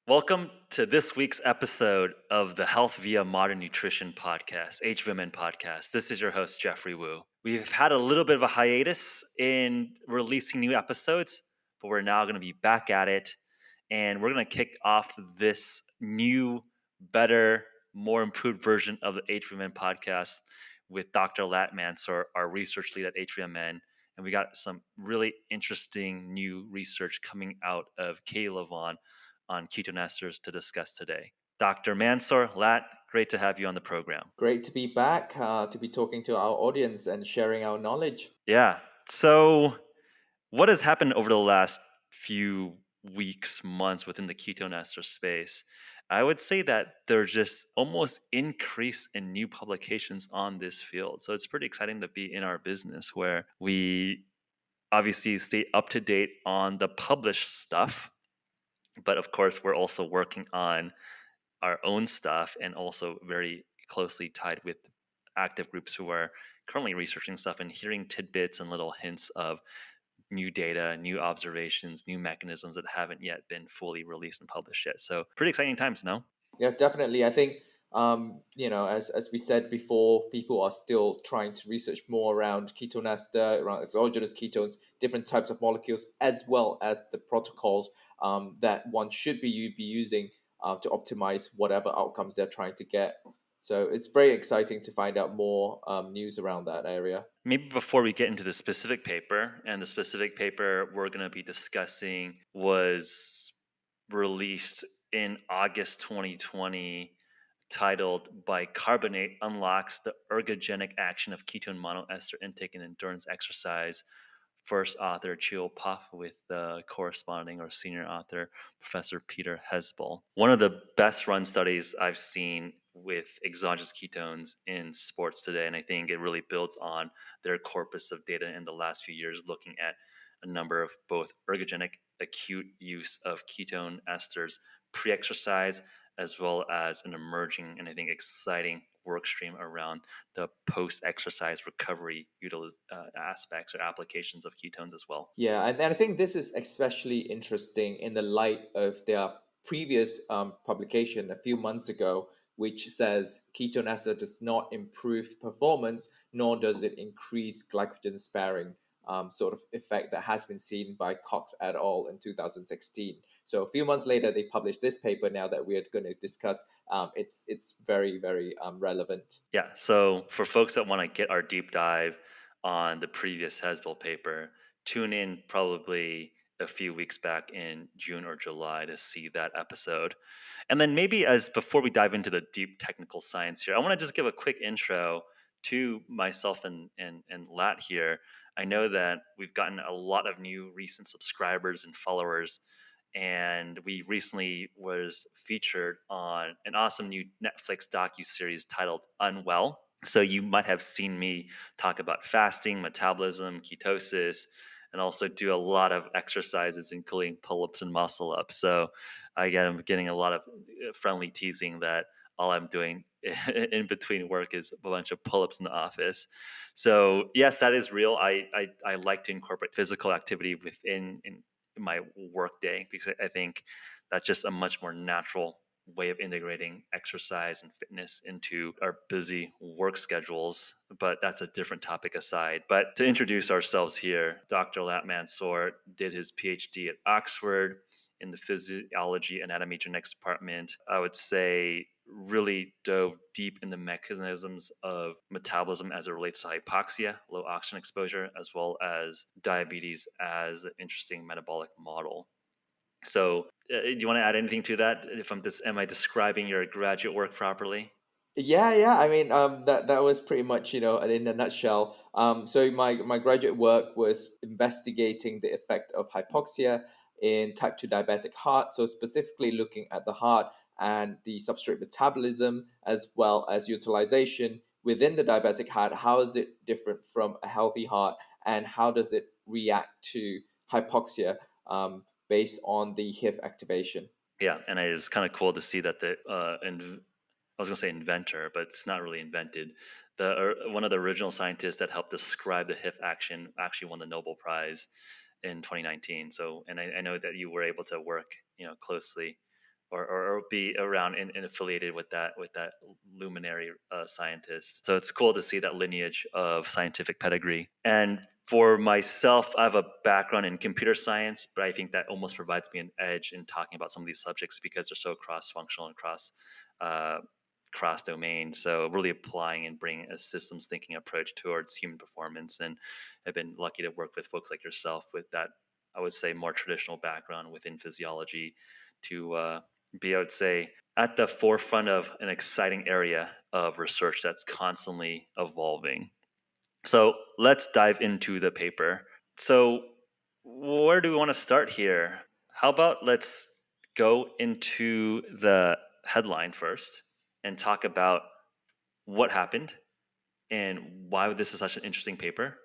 Welcome to this week's episode of the Health via Modern Nutrition podcast, HVMN podcast. This is your host, Jeffrey Wu. We've had a little bit of a hiatus in releasing new episodes, but we're now going to be back at it. And we're going to kick off this new, better, more improved version of the HVMN podcast with Dr. Latt Mansour, our research lead at HVMN. And we got some really interesting new research coming out of Katie Levon on ketone esters to discuss today. Dr. Mansour Latt, great to have you on the program. Great to be back, to be talking to our audience and sharing our knowledge. Yeah. So, what has happened over the last few weeks, months within the ketone ester space? I would say that there's just almost increase in new publications on this field. So, it's pretty exciting to be in our business where we obviously stay up to date on the published stuff. But of course, we're also working on our own stuff and also very closely tied with active groups who are currently researching stuff and hearing tidbits and little hints of new data, new observations, new mechanisms that haven't yet been fully released and published yet. So pretty exciting times, no? Yeah, definitely. I think, as we said before, people are still trying to research more around ketone ester, around exogenous ketones, different types of molecules, as well as the protocols that one should be using to optimize whatever outcomes they're trying to get. So it's very exciting to find out more news around that area. Maybe before we get into the specific paper, and the specific paper we're going to be discussing was released in August 2020, titled Bicarbonate Unlocks the Ergogenic Action of Ketone Monoester Intake in Endurance Exercise. First author, Prof, with the corresponding or senior author, Professor Peter Hespel. One of the best run studies I've seen with exogenous ketones in sports today, and I think it really builds on their corpus of data in the last few years, looking at a number of both ergogenic acute use of ketone esters pre-exercise, as well as an emerging and I think exciting work stream around the post-exercise recovery aspects or applications of ketones as well. Yeah, and I think this is especially interesting in the light of their previous publication a few months ago, which says ketone ester does not improve performance, nor does it increase glycogen sparing, sort of effect that has been seen by Cox et al. In 2016. So a few months later, they published this paper now that we are going to discuss. It's very, very relevant. Yeah, so for folks that want to get our deep dive on the previous Hespel paper, tune in probably a few weeks back in June or July to see that episode. And then maybe as before we dive into the deep technical science here, I want to just give a quick intro to myself and Lat here. I know that we've gotten a lot of new recent subscribers and followers, and we recently was featured on an awesome new Netflix docu-series titled Unwell. So you might have seen me talk about fasting, metabolism, ketosis, and also do a lot of exercises, including pull-ups and muscle-ups. So I'm getting a lot of friendly teasing that all I'm doing in between work is a bunch of pull-ups in the office. So yes, that is real. I like to incorporate physical activity within in my work day because I think that's just a much more natural way of integrating exercise and fitness into our busy work schedules. But that's a different topic aside. But to introduce ourselves here, Dr. Latt Mansour did his PhD at Oxford in the physiology anatomy genetics department. I would say really dove deep in the mechanisms of metabolism as it relates to hypoxia, low oxygen exposure, as well as diabetes as an interesting metabolic model. So, do you want to add anything to that? If am I describing your graduate work properly? Yeah, yeah. I mean, that was pretty much, in a nutshell. So my graduate work was investigating the effect of hypoxia in type 2 diabetic heart. So specifically looking at the heart and the substrate metabolism as well as utilization within the diabetic heart. How is it different from a healthy heart, and how does it react to hypoxia based on the HIF activation? Yeah, and it was kind of cool to see that I was going to say inventor, but it's not really invented. One of the original scientists that helped describe the HIF action actually won the Nobel Prize in 2019. So, and I know that you were able to work, closely or be around and affiliated with that luminary scientist. So it's cool to see that lineage of scientific pedigree. And for myself, I have a background in computer science, but I think that almost provides me an edge in talking about some of these subjects because they're so cross-functional and uh, cross domain. So really applying and bringing a systems thinking approach towards human performance. And I've been lucky to work with folks like yourself with that, I would say, more traditional background within physiology to be, I would say, at the forefront of an exciting area of research that's constantly evolving. So let's dive into the paper. So, where do we want to start here? How about let's go into the headline first and talk about what happened and why this is such an interesting paper.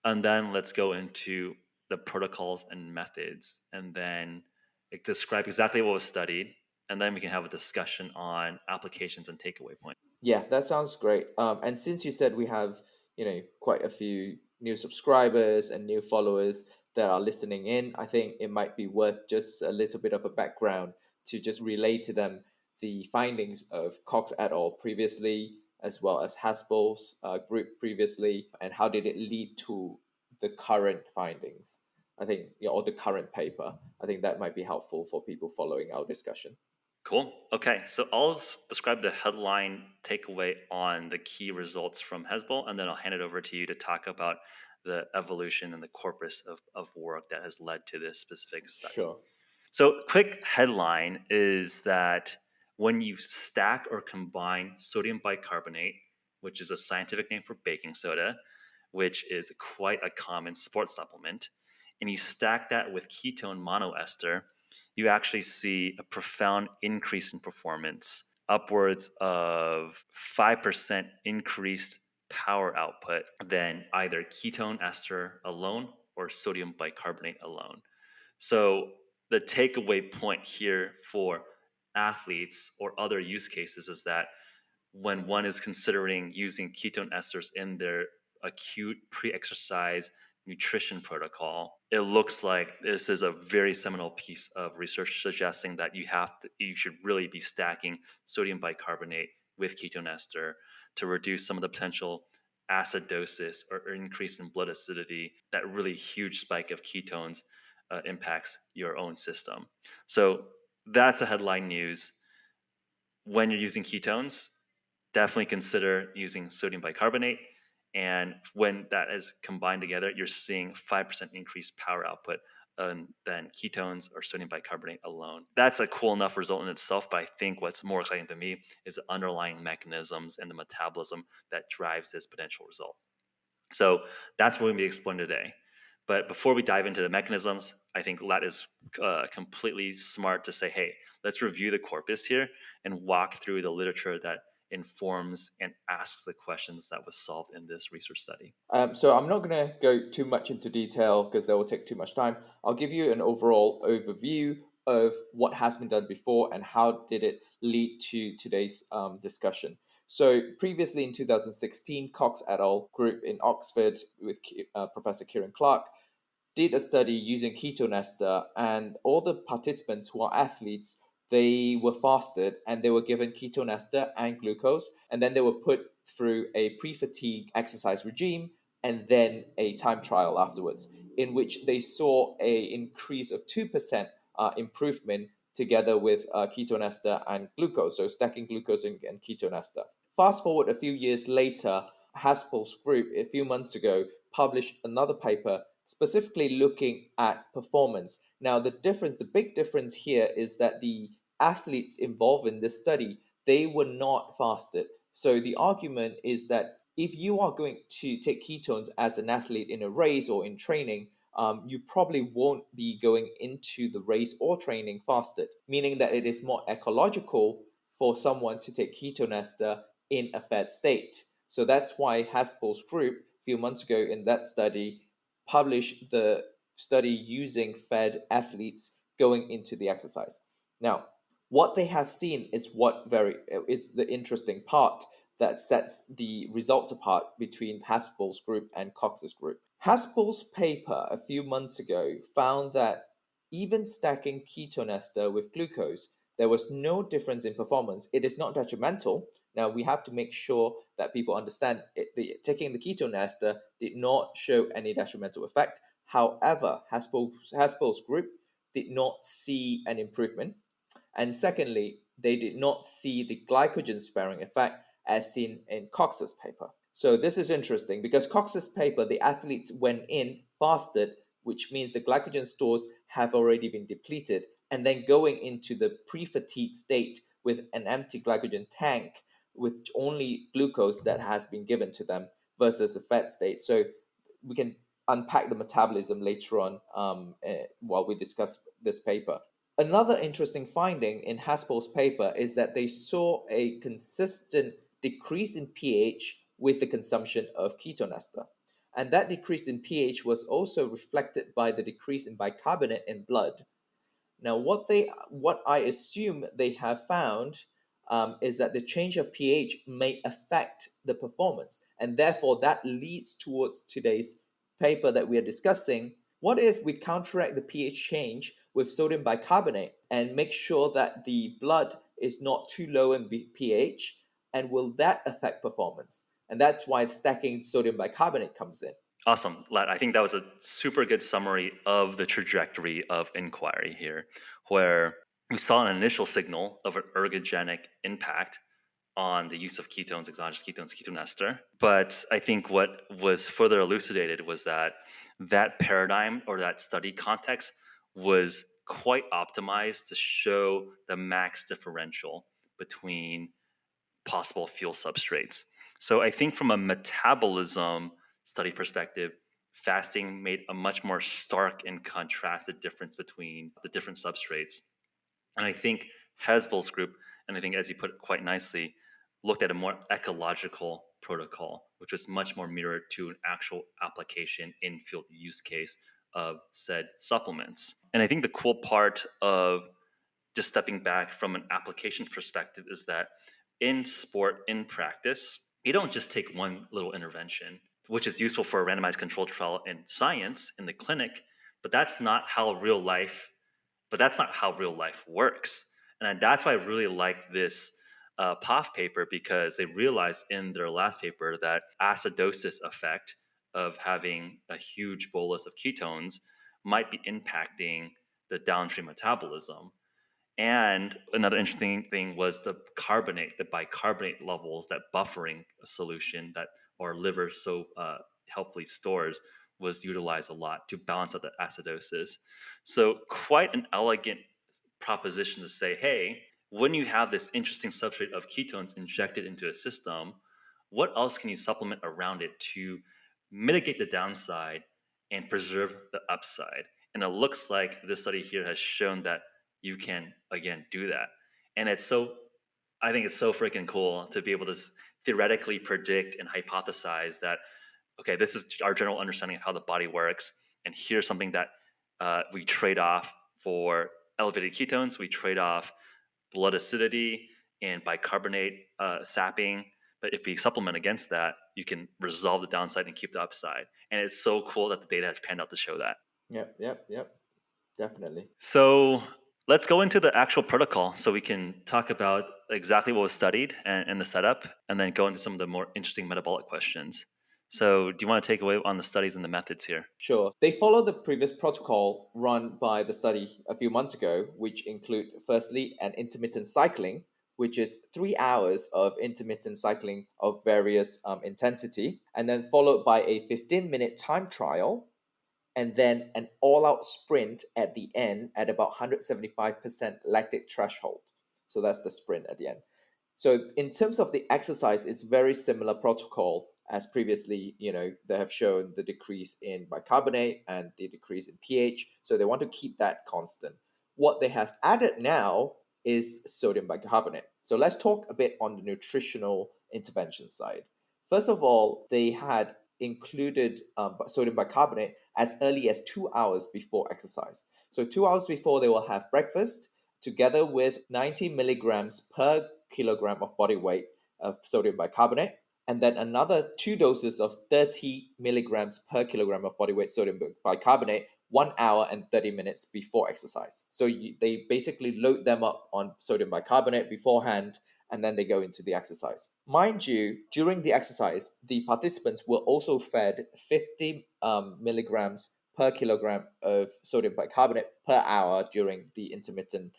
And then let's go into the protocols and methods and then describe exactly what was studied. And then we can have a discussion on applications and takeaway points. Yeah, that sounds great. And since you said we have, quite a few new subscribers and new followers that are listening in, I think it might be worth just a little bit of a background to just relay to them the findings of Cox et al. Previously, as well as Hespel's group previously, and how did it lead to the current findings. I think, or the current paper. I think that might be helpful for people following our discussion. Cool. Okay, so I'll describe the headline takeaway on the key results from Hespel, and then I'll hand it over to you to talk about the evolution and the corpus of work that has led to this specific study. Sure. So, quick headline is that when you stack or combine sodium bicarbonate, which is a scientific name for baking soda, which is quite a common sports supplement, and you stack that with ketone monoester, you actually see a profound increase in performance, upwards of 5% increased power output than either ketone ester alone or sodium bicarbonate alone. So the takeaway point here for athletes or other use cases is that when one is considering using ketone esters in their acute pre-exercise nutrition protocol, it looks like this is a very seminal piece of research suggesting that you should really be stacking sodium bicarbonate with ketone ester to reduce some of the potential acidosis or increase in blood acidity. That really huge spike of ketones impacts your own system. So that's a headline news. When you're using ketones, definitely consider using sodium bicarbonate. And when that is combined together, you're seeing 5% increased power output than ketones or sodium bicarbonate alone. That's a cool enough result in itself, but I think what's more exciting to me is the underlying mechanisms and the metabolism that drives this potential result. So that's what we're going to be exploring today. But before we dive into the mechanisms, I think Latt is completely smart to say, hey, let's review the corpus here and walk through the literature that informs and asks the questions that was solved in this research study. So I'm not going to go too much into detail because that will take too much time. I'll give you an overall overview of what has been done before and how did it lead to today's discussion. So previously in 2016, Cox et al. Group in Oxford with Professor Kieran Clark did a study using ketone ester, and all the participants who are athletes, they were fasted and they were given ketone ester and glucose, and then they were put through a pre-fatigue exercise regime and then a time trial afterwards, in which they saw a increase of 2% improvement together with ketone ester and glucose, so stacking glucose and ketone ester. Fast forward a few years later, Hespel's group a few months ago published another paper specifically looking at performance. Now, the big difference here is that the athletes involved in this study, they were not fasted. So the argument is that if you are going to take ketones as an athlete in a race or in training, you probably won't be going into the race or training fasted, meaning that it is more ecological for someone to take ketone ester in a fed state. So that's why Hespel's group a few months ago in that study published the study using fed athletes going into the exercise. Now, what they have seen is the interesting part that sets the results apart between Hespel's group and Cox's group. Hespel's paper a few months ago found that even stacking ketone ester with glucose, there was no difference in performance. It is not detrimental. Now, we have to make sure that people understand taking the ketone ester did not show any detrimental effect. However, Hespel's group did not see an improvement. And secondly, they did not see the glycogen sparing effect as seen in Cox's paper. So this is interesting because Cox's paper, the athletes went in fasted, which means the glycogen stores have already been depleted, and then going into the pre-fatigue state with an empty glycogen tank with only glucose that has been given to them versus a fat state. So we can unpack the metabolism later on while we discuss this paper. Another interesting finding in Hespel's paper is that they saw a consistent decrease in pH with the consumption of ketone ester. And that decrease in pH was also reflected by the decrease in bicarbonate in blood. Now, what I assume they have found is that the change of pH may affect the performance, and therefore that leads towards today's paper that we are discussing. What if we counteract the pH change with sodium bicarbonate and make sure that the blood is not too low in pH, and will that affect performance? And that's why stacking sodium bicarbonate comes in. Awesome, Lat. I think that was a super good summary of the trajectory of inquiry here, where we saw an initial signal of an ergogenic impact on the use of ketones, exogenous ketones, ketone ester. But I think what was further elucidated was that that paradigm or that study context was quite optimized to show the max differential between possible fuel substrates. So I think from a metabolism study perspective, fasting made a much more stark and contrasted difference between the different substrates. And I think Hespel's group, and I think as you put it quite nicely, looked at a more ecological protocol, which was much more mirrored to an actual application in field use case of said supplements. And I think the cool part of just stepping back from an application perspective is that in sport, in practice, you don't just take one little intervention, which is useful for a randomized controlled trial in science in the clinic, but that's not how real life works. And that's why I really like this Prof paper, because they realized in their last paper that acidosis effect of having a huge bolus of ketones might be impacting the downstream metabolism. And another interesting thing was the bicarbonate levels, that buffering solution that our liver so helpfully stores, was utilized a lot to balance out the acidosis. So quite an elegant proposition to say, hey, when you have this interesting substrate of ketones injected into a system, what else can you supplement around it to mitigate the downside and preserve the upside? And it looks like this study here has shown that you can, again, do that. And I think it's so freaking cool to be able to theoretically predict and hypothesize that, okay, this is our general understanding of how the body works. And here's something that we trade off for elevated ketones. We trade off blood acidity and bicarbonate sapping. But if we supplement against that, you can resolve the downside and keep the upside. And it's so cool that the data has panned out to show that. Yep. Definitely. So let's go into the actual protocol so we can talk about exactly what was studied and the setup, and then go into some of the more interesting metabolic questions. So do you want to take away on the studies and the methods here? Sure. They follow the previous protocol run by the study a few months ago, which include firstly an intermittent cycling, which is 3 hours of intermittent cycling of various intensity, and then followed by a 15-minute time trial, and then an all-out sprint at the end at about 175% lactate threshold. So that's the sprint at the end. So in terms of the exercise, it's very similar protocol as previously, they have shown the decrease in bicarbonate and the decrease in pH. So they want to keep that constant. What they have added now is sodium bicarbonate. So let's talk a bit on the nutritional intervention side. First of all, they had included sodium bicarbonate as early as 2 hours before exercise. So 2 hours before, they will have breakfast together with 90 milligrams per kilogram of body weight of sodium bicarbonate, and then another 2 doses of 30 milligrams per kilogram of body weight sodium bicarbonate 1 hour and 30 minutes before exercise. So they basically load them up on sodium bicarbonate beforehand, and then they go into the exercise. Mind you, during the exercise, the participants were also fed 50 milligrams per kilogram of sodium bicarbonate per hour during the intermittent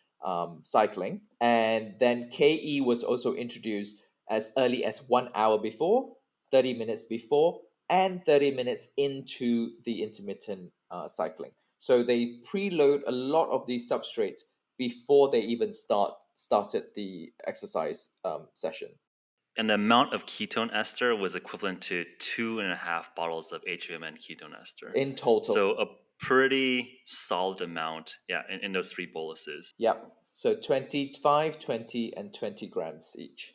cycling. And then KE was also introduced as early as 1 hour before, 30 minutes before, and 30 minutes into the intermittent cycling. So they preload a lot of these substrates before they even started the exercise session. And the amount of ketone ester was equivalent to 2.5 bottles of HMN ketone ester. In total. So a pretty solid amount, yeah, in those 3 boluses. Yep. So 25, 20, and 20 grams each.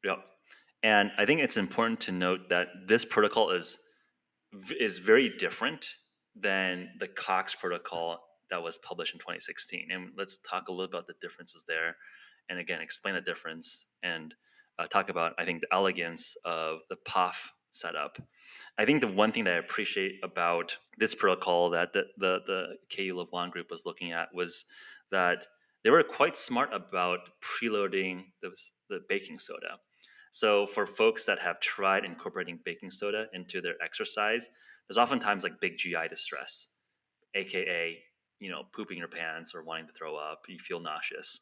Yep. And I think it's important to note that this protocol is very different than the Cox protocol that was published in 2016. And let's talk a little about the differences there. And again, explain the difference and talk about, I think, the elegance of the Prof setup. I think the one thing that I appreciate about this protocol that the KU LeBlanc group was looking at was that they were quite smart about preloading the baking soda. So for folks that have tried incorporating baking soda into their exercise, there's oftentimes like big GI distress, aka pooping your pants or wanting to throw up. You feel nauseous,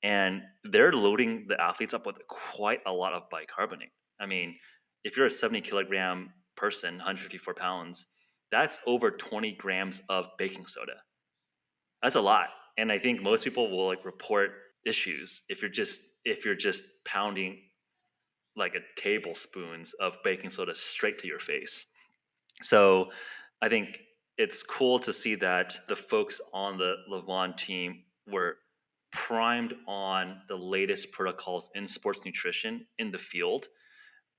and they're loading the athletes up with quite a lot of bicarbonate. I mean, if you're a 70-kilogram person, 154 pounds, that's over 20 grams of baking soda. That's a lot, and I think most people will like report issues if you're just pounding like a tablespoons of baking soda straight to your face. So I think it's cool to see that the folks on the Levon team were primed on the latest protocols in sports nutrition in the field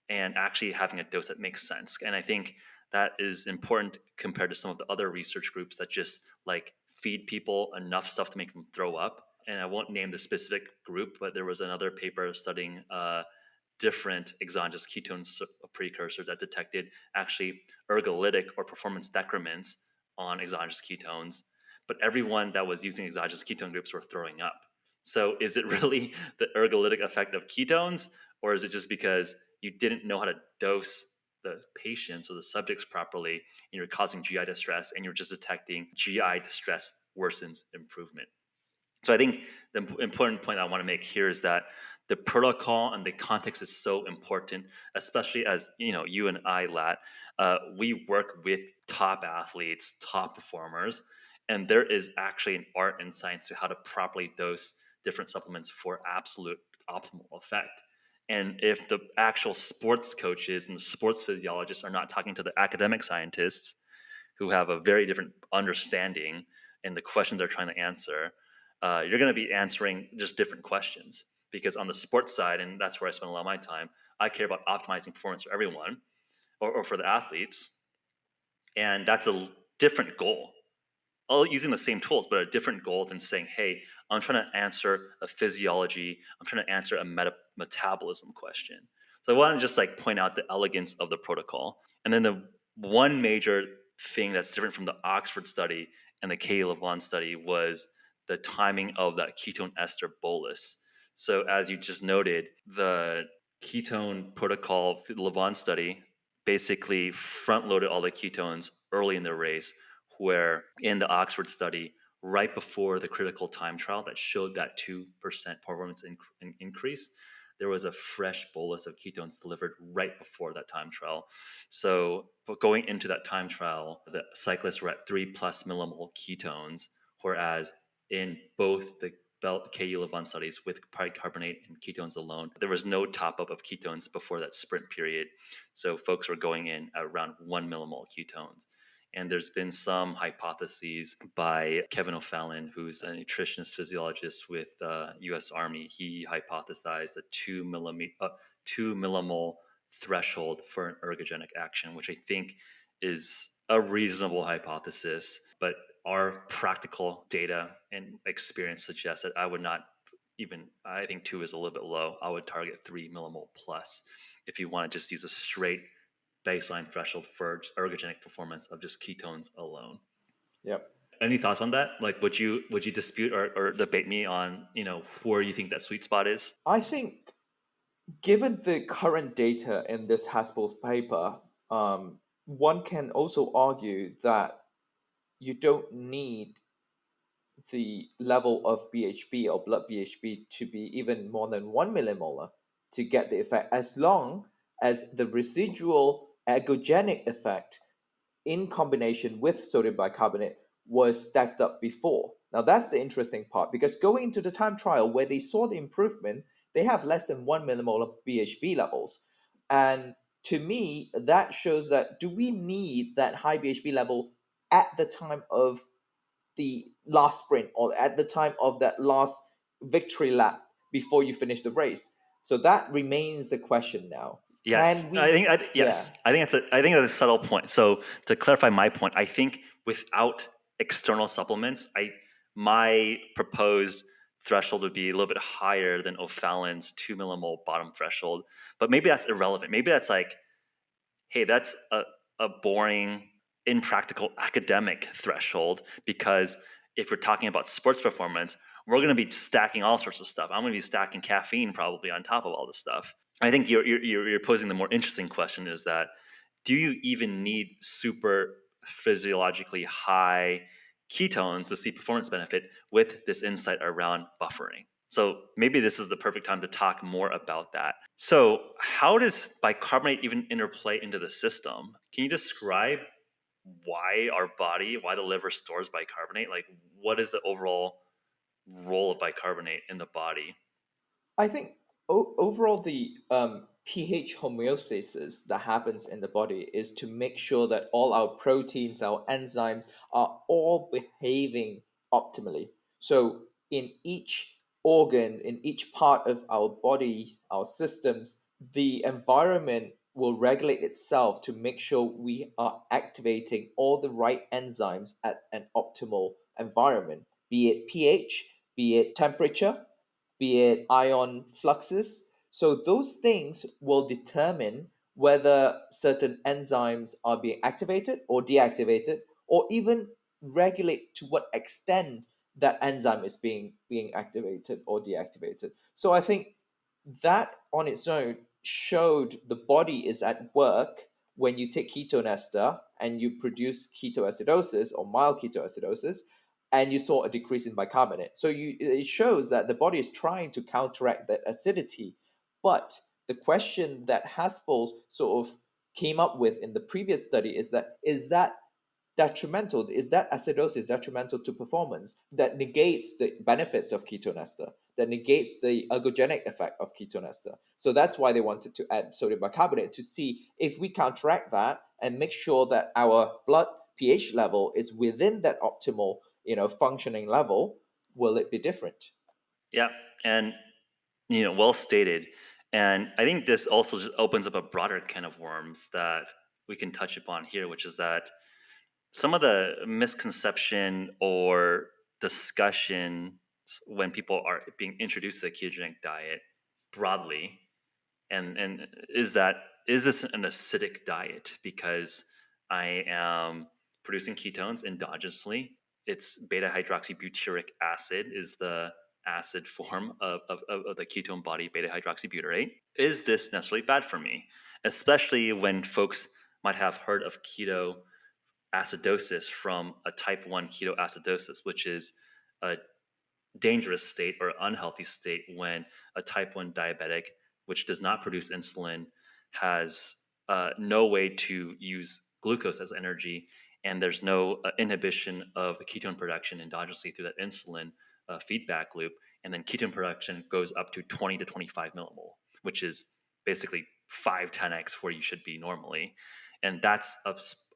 and actually having a dose that makes sense. And I think that is important compared to some of the other research groups that just like feed people enough stuff to make them throw up. And I won't name the specific group, but there was another paper studying different exogenous ketones precursors that detected actually ergogenic or performance decrements on exogenous ketones, but everyone that was using exogenous ketone groups were throwing up. So is it really the ergogenic effect of ketones, or is it just because you didn't know how to dose the patients or the subjects properly and you're causing GI distress and you're just detecting GI distress worsens improvement? So I think the important point I want to make here is that the protocol and the context is so important, especially as you and I, Latt, we work with top athletes, top performers, and there is actually an art and science to how to properly dose different supplements for absolute optimal effect. And if the actual sports coaches and the sports physiologists are not talking to the academic scientists who have a very different understanding in the questions they're trying to answer, you're going to be answering just different questions. Because on the sports side, and that's where I spend a lot of my time, I care about optimizing performance for everyone or for the athletes. And that's a different goal. All using the same tools, but a different goal than saying, hey, I'm trying to answer a physiology, I'm trying to answer a metabolism question. So I want to just like point out the elegance of the protocol. And then the one major thing that's different from the Oxford study and the K. Levon study was the timing of that ketone ester bolus. So as you just noted, the ketone protocol, the Levon study, basically front loaded all the ketones early in the race, where in the Oxford study, right before the critical time trial that showed that 2% performance increase, there was a fresh bolus of ketones delivered right before that time trial. So but going into that time trial, the cyclists were at 3+ millimole ketones, whereas in both the KU Levon studies with bicarbonate and ketones alone, there was no top up of ketones before that sprint period. So folks were going in at around 1 millimole ketones. And there's been some hypotheses by Kevin O'Fallon, who's a nutritionist physiologist with U.S. Army. He hypothesized a 2 millimole threshold for an ergogenic action, which I think is a reasonable hypothesis. But our practical data and experience suggests that I would not even, I think 2 is a little bit low. I would target 3 millimole plus if you want to just use a straight baseline threshold for ergogenic performance of just ketones alone. Yep. Any thoughts on that? Like, would you dispute or debate me on where you think that sweet spot is? I think, given the current data in this Haspel's paper, one can also argue that you don't need the level of BHB or blood BHB to be even more than 1 millimolar to get the effect, as long as the residual ergogenic effect in combination with sodium bicarbonate was stacked up before. Now, that's the interesting part, because going into the time trial where they saw the improvement, they have less than 1 millimolar BHB levels. And to me, that shows that, do we need that high BHB level at the time of the last sprint, or at the time of that last victory lap before you finish the race? So that remains the question now. Yes, Can we? Yeah. I think that's a subtle point. So to clarify my point, I think without external supplements, my proposed threshold would be a little bit higher than O'Fallon's 2 millimole bottom threshold. But maybe that's irrelevant. Maybe that's like, hey, that's a boring, impractical academic threshold, because if we're talking about sports performance, we're going to be stacking all sorts of stuff. I'm going to be stacking caffeine probably on top of all this stuff. I think you're posing the more interesting question, is that, do you even need super physiologically high ketones to see performance benefit with this insight around buffering? So maybe this is the perfect time to talk more about that. So how does bicarbonate even interplay into the system? Can you describe why the liver stores bicarbonate? Like, what is the overall role of bicarbonate in the body? I think overall the pH homeostasis that happens in the body is to make sure that all our proteins, our enzymes are all behaving optimally. So in each organ, in each part of our bodies, our systems, the environment will regulate itself to make sure we are activating all the right enzymes at an optimal environment, be it pH, be it temperature, be it ion fluxes. So those things will determine whether certain enzymes are being activated or deactivated, or even regulate to what extent that enzyme is being activated or deactivated. So I think that on its own showed the body is at work when you take ketone ester and you produce ketoacidosis or mild ketoacidosis, and you saw a decrease in bicarbonate. So it shows that the body is trying to counteract that acidity. But the question that Haspel sort of came up with in the previous study is that detrimental? Is that acidosis detrimental to performance, that negates the benefits of ketone ester, that negates the ergogenic effect of ketone ester? So that's why they wanted to add sodium bicarbonate, to see if we counteract that and make sure that our blood pH level is within that optimal, functioning level. Will it be different? Yeah, and well stated. And I think this also just opens up a broader can of worms that we can touch upon here, which is that some of the misconception or discussion when people are being introduced to the ketogenic diet broadly, and is this an acidic diet because I am producing ketones endogenously? It's beta hydroxybutyric acid is the acid form of the ketone body, beta hydroxybutyrate. Is this necessarily bad for me? Especially when folks might have heard of keto acidosis from a type 1 ketoacidosis, which is a dangerous state or unhealthy state when a type 1 diabetic, which does not produce insulin, has no way to use glucose as energy, and there's no inhibition of the ketone production endogenously through that insulin feedback loop. And then ketone production goes up to 20 to 25 millimole, which is basically 5-10x where you should be normally. And that's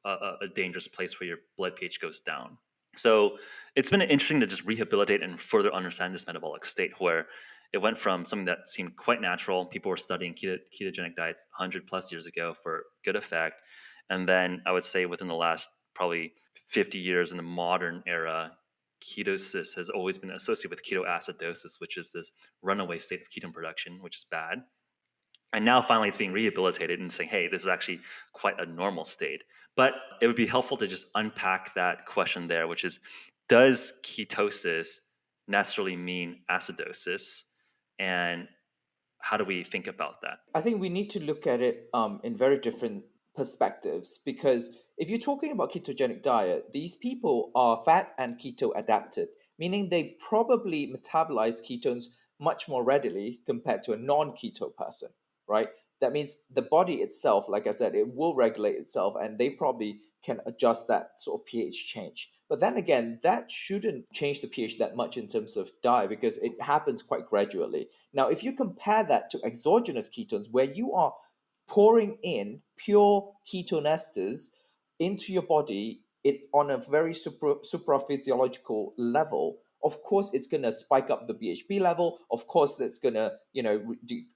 a dangerous place where your blood pH goes down. So it's been interesting to just rehabilitate and further understand this metabolic state, where it went from something that seemed quite natural. People were studying ketogenic diets 100 plus years ago for good effect. And then I would say within the last probably 50 years in the modern era, ketosis has always been associated with ketoacidosis, which is this runaway state of ketone production, which is bad. And now finally it's being rehabilitated and saying, hey, this is actually quite a normal state. But it would be helpful to just unpack that question there, which is, does ketosis necessarily mean acidosis? And how do we think about that? I think we need to look at it in very different perspectives, because if you're talking about ketogenic diet, these people are fat and keto adapted, meaning they probably metabolize ketones much more readily compared to a non-keto person, right? That means the body itself, like I said, it will regulate itself, and they probably can adjust that sort of pH change. But then again, that shouldn't change the pH that much in terms of diet, because it happens quite gradually. Now, if you compare that to exogenous ketones, where you are pouring in pure ketone esters into your body, it on a very supraphysiological level, of course it's going to spike up the BHB level. Of course, that's going to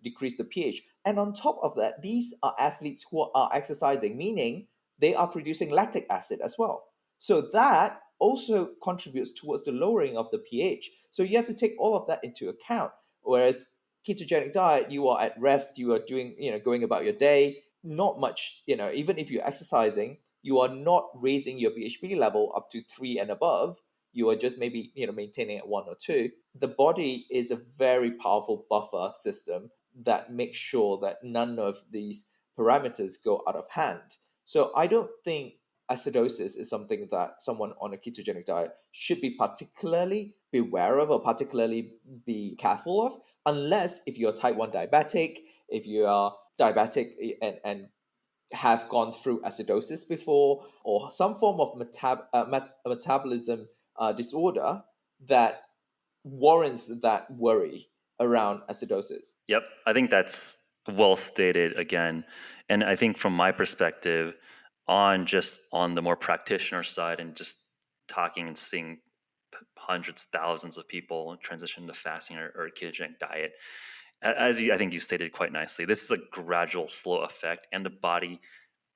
decrease the pH. And on top of that, these are athletes who are exercising, meaning they are producing lactic acid as well. So that also contributes towards the lowering of the pH. So you have to take all of that into account. Whereas ketogenic diet, you are at rest, you are doing, going about your day, not much, even if you're exercising, you are not raising your BHB level up to 3 and above. You are just maybe, maintaining at 1 or 2. The body is a very powerful buffer system that makes sure that none of these parameters go out of hand. So I don't think acidosis is something that someone on a ketogenic diet should be particularly beware of or particularly be careful of, unless if you're type 1 diabetic, if you are diabetic and have gone through acidosis before, or some form of metabolism disorder that warrants that worry around acidosis. Yep, I think that's well stated again. And I think from my perspective, on the more practitioner side and just talking and seeing hundreds, thousands of people transition to fasting or ketogenic diet, as I think you stated quite nicely, this is a gradual, slow effect, and the body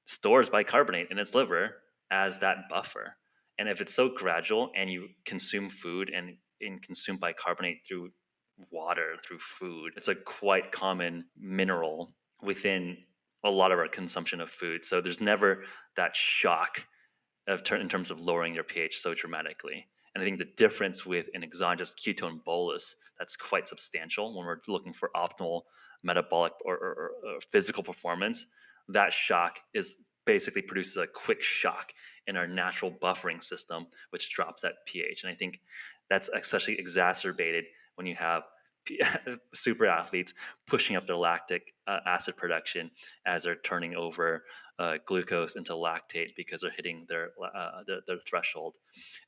stores bicarbonate in its liver as that buffer. And if it's so gradual and you consume food and consume bicarbonate through water, through food, it's a quite common mineral within a lot of our consumption of food. So there's never that shock in terms of lowering your pH so dramatically. And I think the difference with an exogenous ketone bolus that's quite substantial when we're looking for optimal metabolic or physical performance, that shock is basically produces a quick shock in our natural buffering system, which drops that pH. And I think that's especially exacerbated when you have super athletes pushing up their lactic acid production as they're turning over glucose into lactate because they're hitting their threshold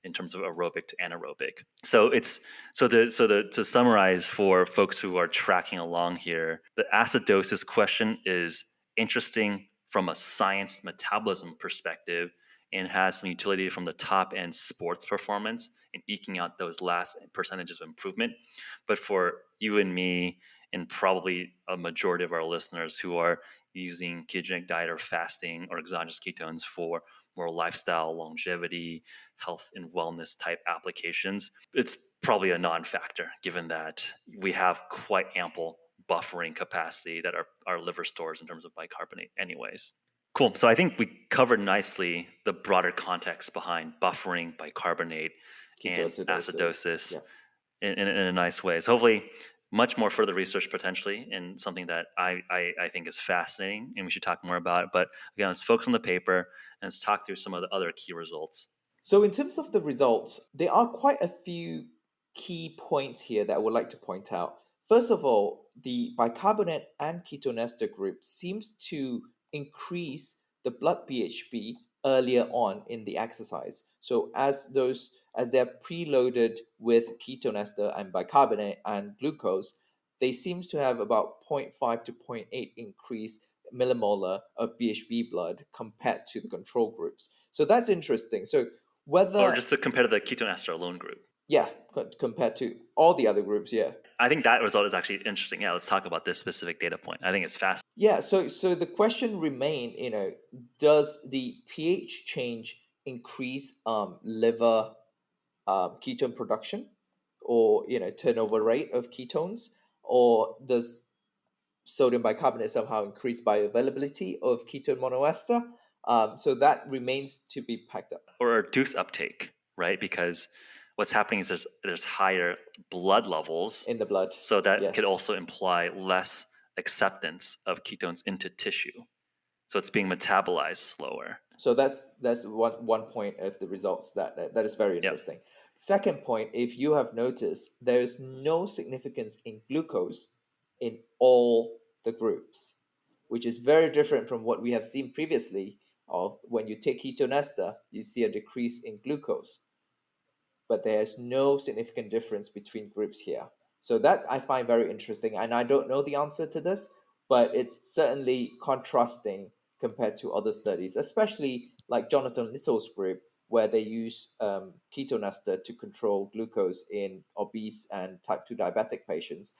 in terms of aerobic to anaerobic. So to summarize for folks who are tracking along here, the acidosis question is interesting from a science metabolism perspective and has some utility from the top end sports performance and eking out those last percentages of improvement. But for you and me, and probably a majority of our listeners who are using ketogenic diet or fasting or exogenous ketones for more lifestyle, longevity, health, and wellness type applications, it's probably a non factor given that we have quite ample buffering capacity that our liver stores in terms of bicarbonate, anyways. Cool. So I think we covered nicely the broader context behind buffering, bicarbonate, and acidosis Yeah. in a nice way. So hopefully, much more further research potentially, and something that I think is fascinating, and we should talk more about it. But again, let's focus on the paper and let's talk through some of the other key results. So, in terms of the results, there are quite a few key points here that I would like to point out. First of all, the bicarbonate and ketone ester group seems to increase the blood BHB earlier on in the exercise. So, as they're preloaded with ketone ester and bicarbonate and glucose, they seems to have about zero point 0.5 to zero point 0.8 increase millimolar of BHB blood compared to the control groups. So that's interesting. So Or whether, just to compare to the ketone ester alone group. yeah, compared to all the other groups, yeah. I think that result is actually interesting. Yeah, let's talk about this specific data point. I think it's fascinating. Yeah, so the question remain, does the pH change increase liver ketone production, or turnover rate of ketones, or does sodium bicarbonate somehow increased bioavailability of ketone monoester. So that remains to be packed up Or reduce uptake, right? Because what's happening is there's higher blood levels, in the blood. so that could Yes. also imply less acceptance of ketones into tissue. So it's being metabolized slower. So that's one point of the results that is very Yep. interesting. Second point, if you have noticed, there's no significance in glucose in all the groups, which is very different from what we have seen previously. Of when you take ketone ester, you see a decrease in glucose, but there's no significant difference between groups here. So that I find very interesting, and I don't know the answer to this, but it's certainly contrasting compared to other studies, especially like Jonathan Little's group, where they use ketone ester to control glucose in obese and type 2 diabetic patients.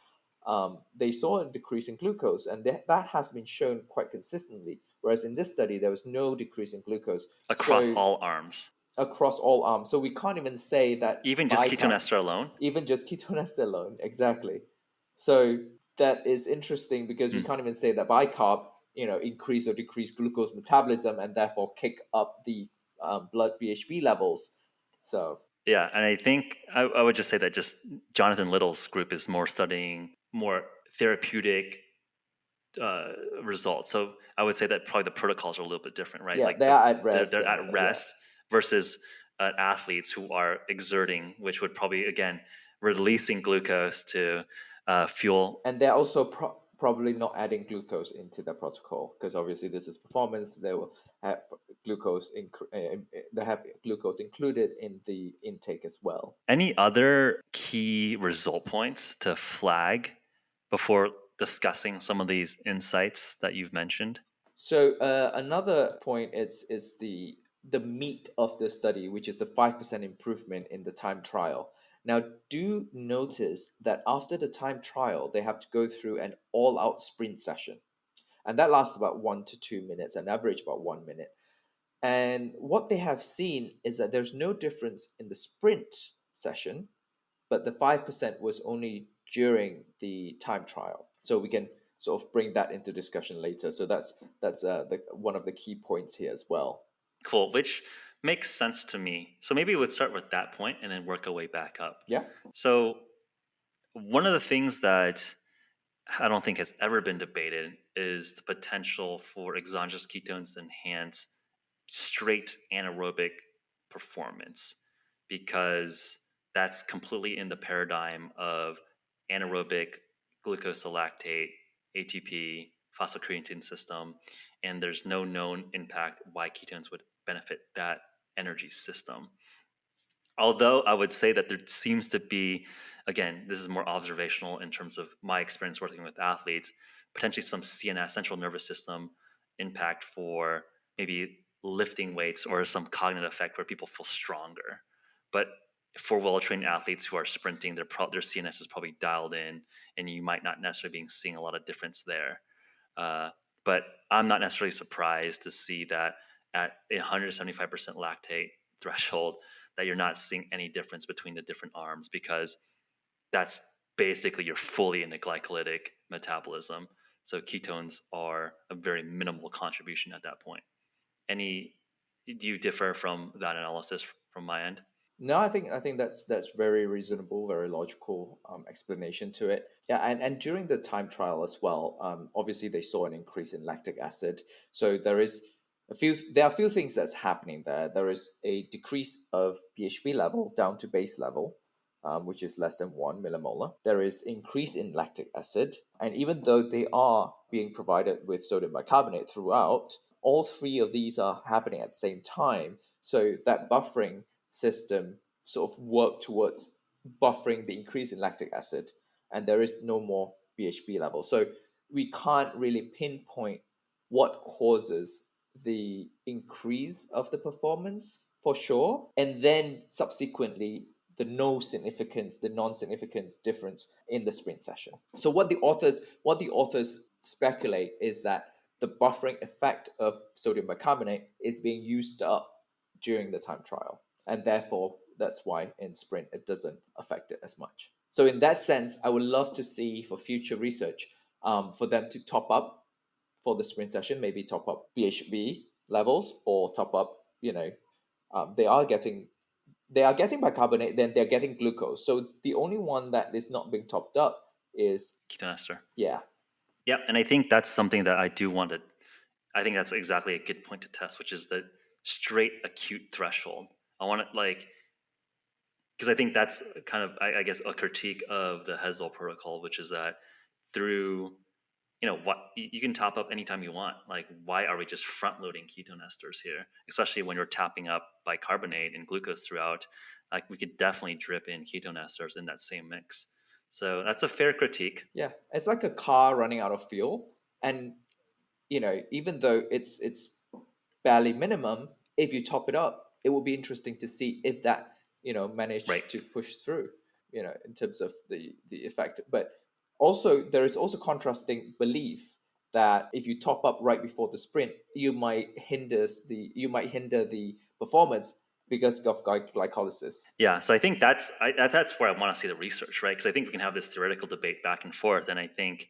They saw a decrease in glucose, and that has been shown quite consistently. Whereas in this study, there was no decrease in glucose. Across So all arms. across all arms. So we can't even say that Even just ketone bicarb, ester alone. even just ketones alone, exactly. So that is interesting because we Mm. can't even say that bicarb, increase or decrease glucose metabolism and therefore kick up the blood BHB levels. So Yeah, and I think I would just say that just Jonathan Little's group is more studying more therapeutic results. So I would say that probably the protocols are a little bit different, right? yeah, Like they are at rest they're and at yeah, rest versus athletes who are exerting, which would probably again releasing glucose to fuel. and they're also probably not adding glucose into the protocol because obviously this is performance. They will have they have glucose included in the intake as well. Any other key result points to flag before discussing some of these insights that you've mentioned? So another point is the meat of the study, which is the 5% improvement in the time trial. Now, do notice that after the time trial, they have to go through an all-out sprint session, and that lasts about 1 to 2 minutes, an average about 1 minute. And what they have seen is that there's no difference in the sprint session, but the 5% was only during the time trial. So we can sort of bring that into discussion later. So that's one of the key points here as well. Cool, which makes sense to me. So maybe we'd start with that point and then work our way back up. Yeah. So one of the things that I don't think has ever been debated is the potential for exogenous ketones to enhance straight anaerobic performance because that's completely in the paradigm of anaerobic glucosilactate, ATP, phosphocreatine system, and there's no known impact why ketones would benefit that energy system. Although I would say that there seems to be, again, this is more observational in terms of my experience working with athletes, potentially some CNS, central nervous system impact for maybe lifting weights or some cognitive effect where people feel stronger. But for well-trained athletes who are sprinting, their CNS is probably dialed in, and you might not necessarily be seeing a lot of difference there. Uh, but I'm not necessarily surprised to see that at 175% lactate threshold, that you're not seeing any difference between the different arms because that's basically you're fully in a glycolytic metabolism. So ketones are a very minimal contribution at that point. Any Do you differ from that analysis from my end? No, I think that's very reasonable, very logical explanation to it. Yeah, and during the time trial as well, obviously they saw an increase in lactic acid. So there are a few things that's happening there. There is a decrease of PHB level down to base level, which is less than 1 millimolar. There is increase in lactic acid, and even though they are being provided with sodium bicarbonate throughout, all three of these are happening at the same time. So that buffering system sort of work towards buffering the increase in lactic acid, and there is no more BHB level. So we can't really pinpoint what causes the increase of the performance for sure, and then subsequently the non-significance difference in the sprint session. So what the authors speculate is that the buffering effect of sodium bicarbonate is being used up during the time trial, and therefore that's why in sprint it doesn't affect it as much. So in that sense, I would love to see for future research for them to top up for the sprint session, maybe top up BHB levels or top up, they are getting bicarbonate, then they're getting glucose. So the only one that is not being topped up is, Ketoester. yeah, Yeah, and I think that's something that I do want to. I think that's exactly a good point to test, which is the straight acute threshold. I want it like because I think that's kind of I guess a critique of the Hespel protocol, which is that through what you can top up anytime you want. Like, why are we just front loading ketone esters here? Especially when you're tapping up bicarbonate and glucose throughout. Like, we could definitely drip in ketone esters in that same mix. So that's a fair critique. yeah, it's like a car running out of fuel, and even though it's barely minimum, if you top it up, it will be interesting to see if that Right. managed to push through, in terms of the effect. But also there is also contrasting belief that if you top up right before the sprint, you might hinder the performance because of glycolysis. Yeah. So I think that's where I want to see the research, right? Because I think we can have this theoretical debate back and forth. And I think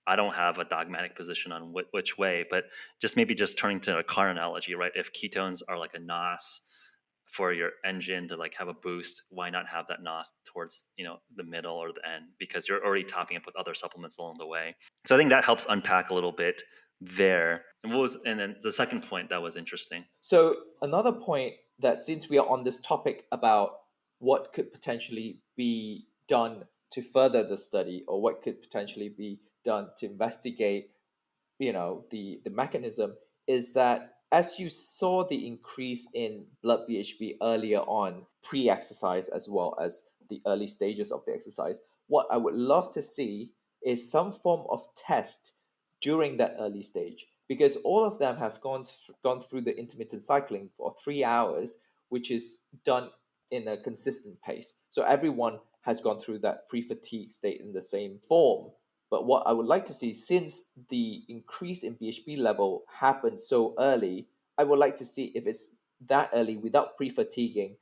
I don't have a dogmatic position on which way, but just turning to a car analogy, right? If ketones are like a NOS for your engine to like have a boost, why not have that NOS towards the middle or the end, because you're already topping up with other supplements along the way. So I think that helps unpack a little bit there. And then the second point that was interesting. So another point, that since we are on this topic about what could potentially be done to further the study, or what could potentially be done to investigate the mechanism, is that as you saw the increase in blood BHB earlier on, pre-exercise as well as the early stages of the exercise, what I would love to see is some form of test during that early stage, because all of them have gone through the intermittent cycling for 3 hours, which is done in a consistent pace. So everyone has gone through that pre-fatigue state in the same form. But what I would like to see, since the increase in BHB level happened so early, I would like to see if it's that early without pre-fatiguing,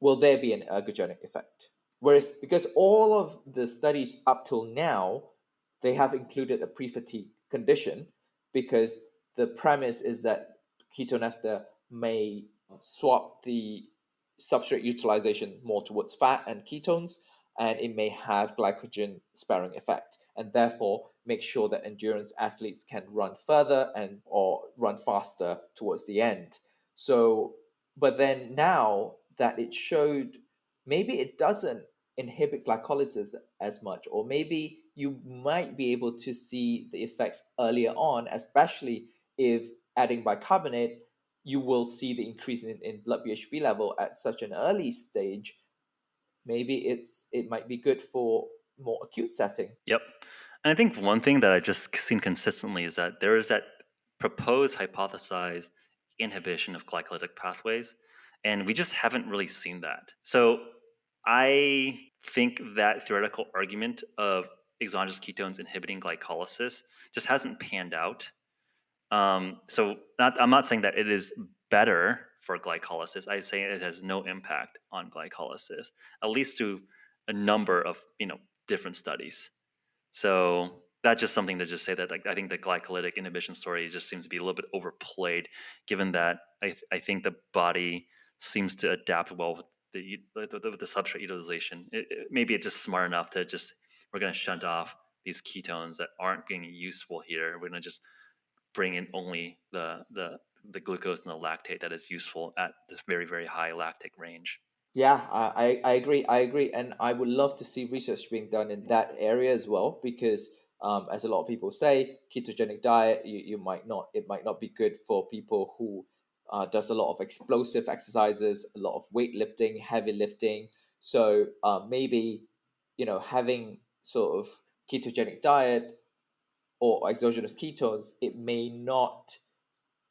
will there be an ergogenic effect? Whereas, because all of the studies up till now, they have included a pre-fatigue condition, because the premise is that ketone ester may swap the substrate utilization more towards fat and ketones, and it may have glycogen sparing effect, and therefore make sure that endurance athletes can run further and or run faster towards the end. So, but then now that it showed, maybe it doesn't inhibit glycolysis as much, or maybe you might be able to see the effects earlier on, especially if adding bicarbonate, you will see the increase in blood BHB level at such an early stage. Maybe it might be good for more acute setting. Yep. And I think one thing that I've just seen consistently is that there is that proposed hypothesized inhibition of glycolytic pathways, and we just haven't really seen that. So I think that theoretical argument of exogenous ketones inhibiting glycolysis just hasn't panned out. I'm not saying that it is better for glycolysis. I say it has no impact on glycolysis, at least to a number of different studies. So that's just something to just say that, like, I think the glycolytic inhibition story just seems to be a little bit overplayed, given that I think the body seems to adapt well with the substrate utilization. Maybe it's just smart enough to just, we're going to shunt off these ketones that aren't being useful here. We're going to just bring in only the glucose and the lactate that is useful at this very, very high lactic range. Yeah, I agree. I agree. And I would love to see research being done in that area as well, because as a lot of people say, ketogenic diet, you might not, it might not be good for people who does a lot of explosive exercises, a lot of weightlifting, heavy lifting. So maybe, having sort of ketogenic diet or exogenous ketones, it may not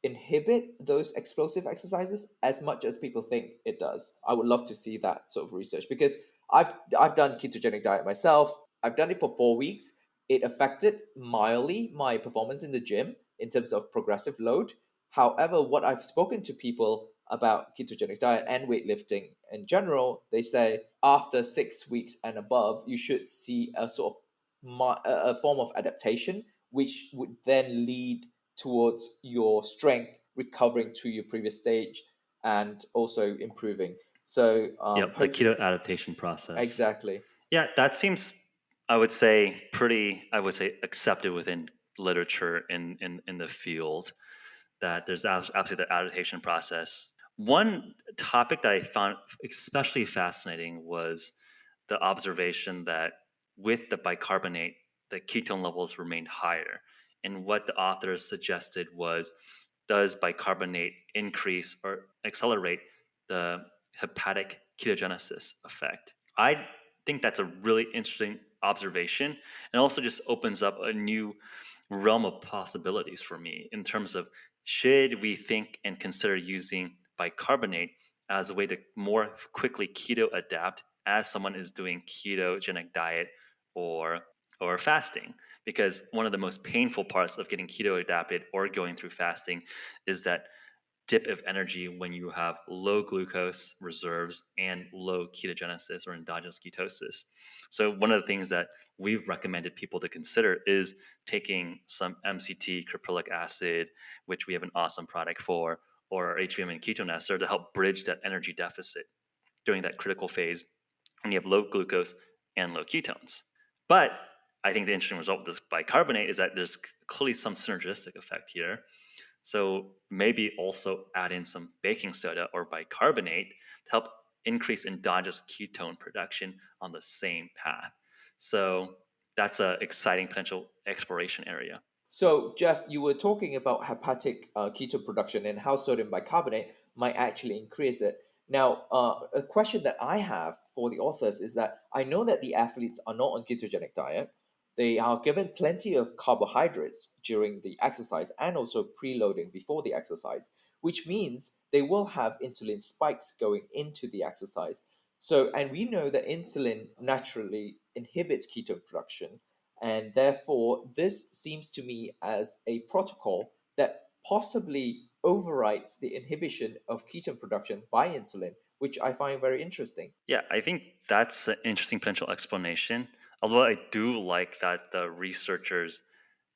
inhibit those explosive exercises as much as people think it does. I would love to see that sort of research, because I've done ketogenic diet myself. I've done it for 4 weeks. It affected mildly my performance in the gym in terms of progressive load. However, what I've spoken to people about ketogenic diet and weightlifting in general, they say after 6 weeks and above, you should see a sort of a form of adaptation, which would then lead towards your strength recovering to your previous stage and also improving. So Yep, the hopefully, keto adaptation process. exactly. Yeah, that seems, I would say, accepted within literature in the field, that there's absolutely the adaptation process. One topic that I found especially fascinating was the observation that with the bicarbonate, the ketone levels remained higher. And what the authors suggested was, does bicarbonate increase or accelerate the hepatic ketogenesis effect? I think that's a really interesting observation, and also just opens up a new realm of possibilities for me in terms of, should we think and consider using bicarbonate as a way to more quickly keto adapt as someone is doing ketogenic diet or fasting? Because one of the most painful parts of getting keto adapted or going through fasting is that dip of energy when you have low glucose reserves and low ketogenesis or endogenous ketosis. So one of the things that we've recommended people to consider is taking some MCT, caprylic acid, which we have an awesome product for, or HVM and ketone ester to help bridge that energy deficit during that critical phase when you have low glucose and low ketones. But I think the interesting result with this bicarbonate is that there's clearly some synergistic effect here. So maybe also add in some baking soda or bicarbonate to help increase endogenous ketone production on the same path. So that's an exciting potential exploration area. So, Jeff, you were talking about hepatic ketone production and how sodium bicarbonate might actually increase it. Now, a question that I have for the authors is that I know that the athletes are not on ketogenic diet. They are given plenty of carbohydrates during the exercise and also preloading before the exercise, which means they will have insulin spikes going into the exercise. So, and we know that insulin naturally inhibits ketone production, and therefore, this seems to me as a protocol that possibly overrides the inhibition of ketone production by insulin, which I find very interesting. Yeah, I think that's an interesting potential explanation. Although I do like that the researchers,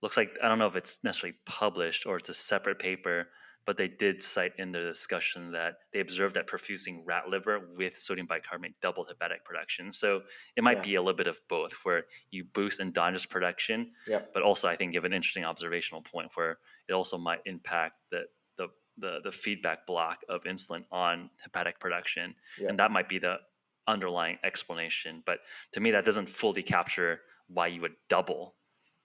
looks like, I don't know if it's necessarily published or it's a separate paper, but they did cite in the discussion that they observed that perfusing rat liver with sodium bicarbonate doubled hepatic production. So it might Yeah. be a little bit of both, where you boost endogenous production, Yep. but also I think give an interesting observational point where it also might impact the the feedback block of insulin on hepatic production, and Yep. that might be the underlying explanation. But to me, that doesn't fully capture why you would double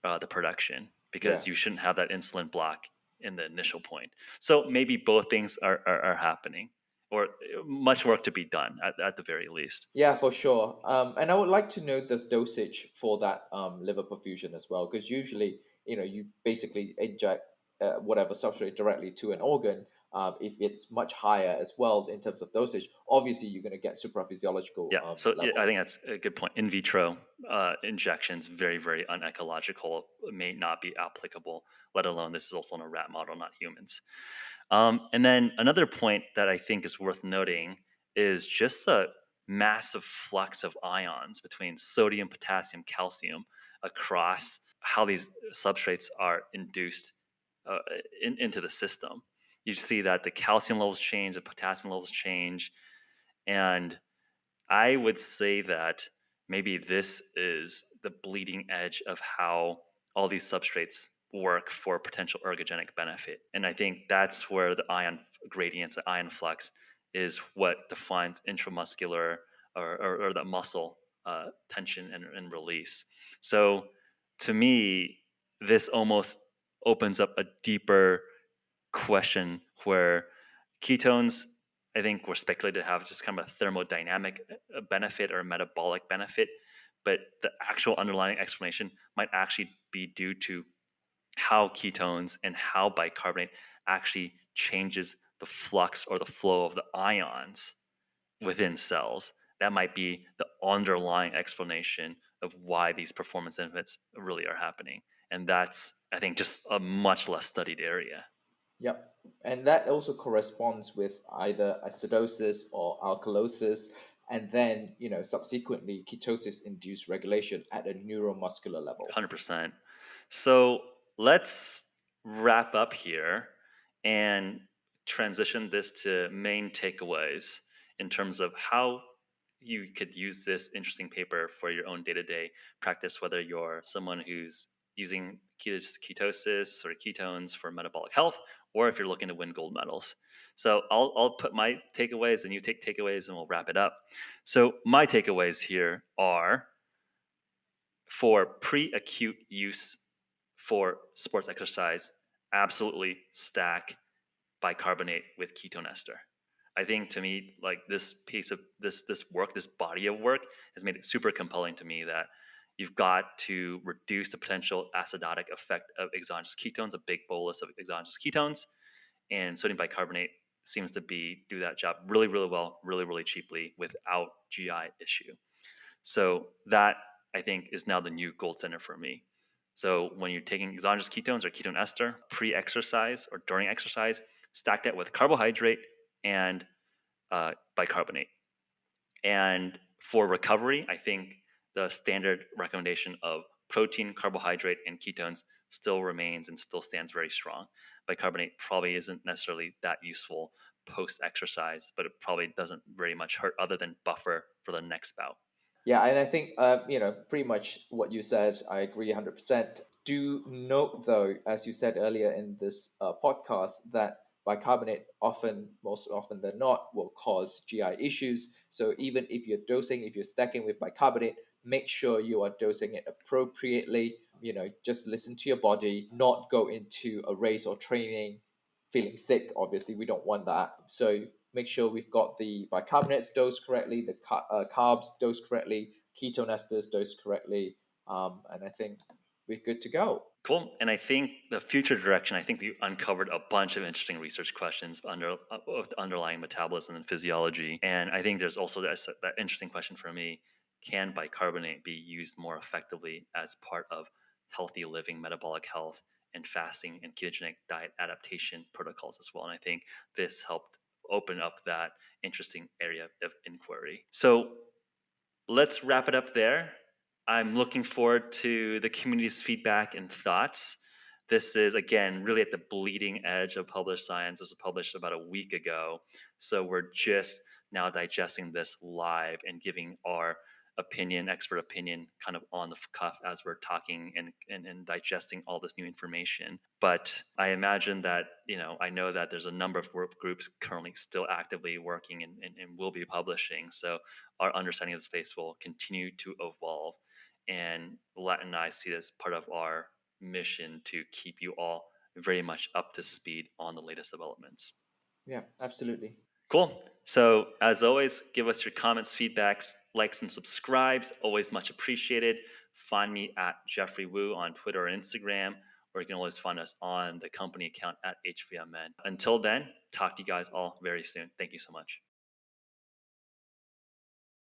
the production, because Yeah. you shouldn't have that insulin block in the initial point. So maybe both things are happening, or much work to be done at the very least. Yeah, for sure. And I would like to know the dosage for that liver perfusion as well, because usually, you basically inject whatever substrate directly to an organ. If it's much higher as well in terms of dosage, obviously you're going to get supraphysiological Yeah, so yeah, I think levels. that's a good point. In vitro injections, very, very unecological, may not be applicable, let alone this is also in a rat model, not humans. And then another point that I think is worth noting is just the massive flux of ions between sodium, potassium, calcium across how these substrates are induced uh, into the system. You see that the calcium levels change, the potassium levels change, and I would say that maybe this is the bleeding edge of how all these substrates work for potential ergogenic benefit. And I think that's where the ion gradients, the ion flux, is what defines intramuscular or the muscle tension and release. So to me, this almost opens up a deeper question where ketones, I think, were speculated to have just kind of a thermodynamic benefit or a metabolic benefit, but the actual underlying explanation might actually be due to how ketones and how bicarbonate actually changes the flux or the flow of the ions within cells. That might be the underlying explanation of why these performance benefits really are happening. And that's, I think, just a much less studied area. Yep. And that also corresponds with either acidosis or alkalosis. and then subsequently ketosis induced regulation at a neuromuscular level. 100%. So let's wrap up here and transition this to main takeaways in terms of how you could use this interesting paper for your own day-to-day practice, whether you're someone who's using ketosis or ketones for metabolic health, or if you're looking to win gold medals. So I'll put my takeaways and you take takeaways and we'll wrap it up. So my takeaways here are, for pre-acute use for sports exercise, absolutely stack bicarbonate with ketone ester. I think, to me, like, this piece of this work, this body of work, has made it super compelling to me that you've got to reduce the potential acidotic effect of exogenous ketones, a big bolus of exogenous ketones, and sodium bicarbonate seems to do that job really, really well, really, really cheaply without GI issue. So that, I think, is now the new gold standard for me. So when you're taking exogenous ketones or ketone ester pre-exercise or during exercise, stack that with carbohydrate and bicarbonate. And for recovery, I think the standard recommendation of protein, carbohydrate, and ketones still remains and still stands very strong. Bicarbonate probably isn't necessarily that useful post-exercise, but it probably doesn't very much hurt other than buffer for the next bout. Yeah, and I think pretty much what you said, I agree 100%. Do note though, as you said earlier in this podcast, that bicarbonate most often than not, will cause GI issues. So even if you're stacking with bicarbonate, make sure you are dosing it appropriately. Just listen to your body, not go into a race or training feeling sick. Obviously, we don't want that. So make sure we've got the bicarbonates dosed correctly, the carbs dosed correctly, ketone esters dosed correctly, and I think we're good to go. Cool. And I think the future direction, I think we uncovered a bunch of interesting research questions of the underlying metabolism and physiology. And I think there's also that interesting question for me: can bicarbonate be used more effectively as part of healthy living, metabolic health, and fasting and ketogenic diet adaptation protocols as well? And I think this helped open up that interesting area of inquiry. So let's wrap it up there. I'm looking forward to the community's feedback and thoughts. This is, again, really at the bleeding edge of published science. This was published about a week ago. So we're just now digesting this live and giving our opinion, expert opinion, kind of on the cuff as we're talking and digesting all this new information. But I imagine that, I know that there's a number of work groups currently still actively working and will be publishing. So our understanding of the space will continue to evolve. And Latt and I see this part of our mission to keep you all very much up to speed on the latest developments. Yeah, absolutely. Cool. So, as always, give us your comments, feedbacks, likes, and subscribes. Always much appreciated. Find me at Jeffrey Wu on Twitter or Instagram, or you can always find us on the company account at HVMN. Until then, talk to you guys all very soon. Thank you so much.